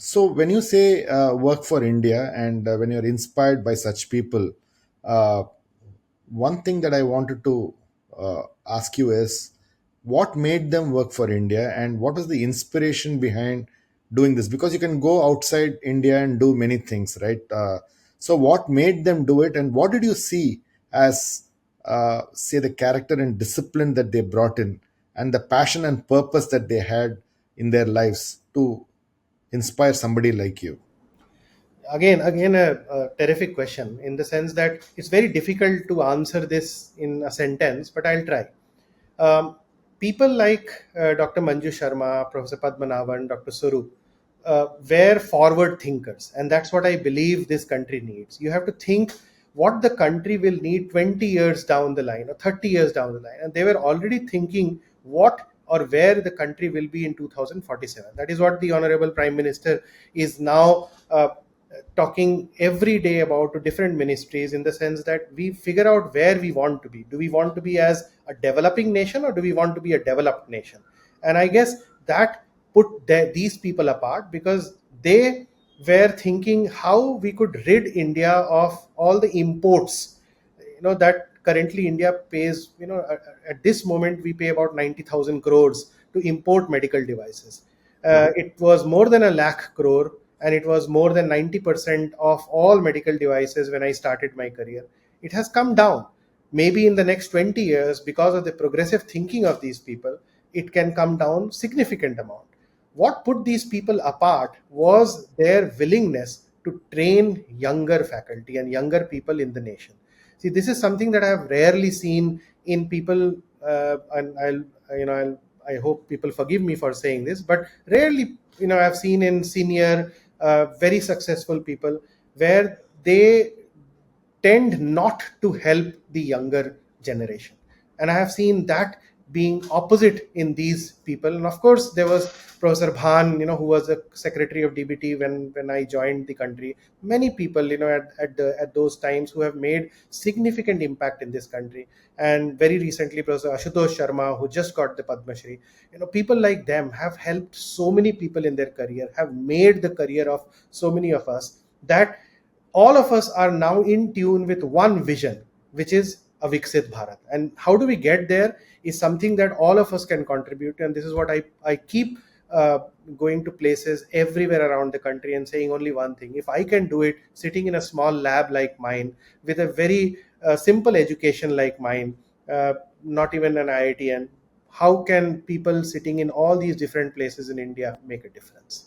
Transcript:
So when you say work for India, and when you're inspired by such people, uh, one thing that I wanted to ask you is, what made them work for India, and what was the inspiration behind doing this? Because you can go outside India and do many things, right? So what made them do it, and what did you see as, say, the character and discipline that they brought in, and the passion and purpose that they had in their lives to inspire somebody like you? Again, a terrific question in the sense that it's very difficult to answer this in a sentence, but I'll try. Um, People like Dr. Manju Sharma, Professor Padmanabhan, Dr. Swarup were forward thinkers, and that's what I believe this country needs. You have to think what the country will need 20 years down the line or 30 years down the line, and they were already thinking what or where the country will be in 2047. That is what the Honorable Prime Minister is now talking every day about to different ministries, in the sense that we figure out where we want to be. Do we want to be as a developing nation, or do we want to be a developed nation? And I guess that put these people apart, because they were thinking how we could rid India of all the imports, that currently India pays. At this moment we pay about 90,000 crores to import medical devices. It was more than a lakh crore, and it was more than 90% of all medical devices when I started my career. It has come down. Maybe in the next 20 years, because of the progressive thinking of these people, it can come down significant amount. What put these people apart was their willingness to train younger faculty and younger people in the nation. See, this is something that I have rarely seen in people, and I hope people forgive me for saying this, but rarely, I've seen in senior, very successful people, where they tend not to help the younger generation. And I have seen that being opposite in these people. And of course, there was Professor Bhan, who was the secretary of DBT when I joined the country. Many people, at those times, who have made significant impact in this country. And very recently, Professor Ashutosh Sharma, who just got the Padma Shri. People like them have helped so many people in their career, have made the career of so many of us, that all of us are now in tune with one vision, which is a Viksit Bharat. And how do we get there is something that all of us can contribute. And this is what I keep going to places everywhere around the country and saying only one thing. If I can do it sitting in a small lab like mine, with a very simple education like mine, not even an IITN, how can people sitting in all these different places in India make a difference?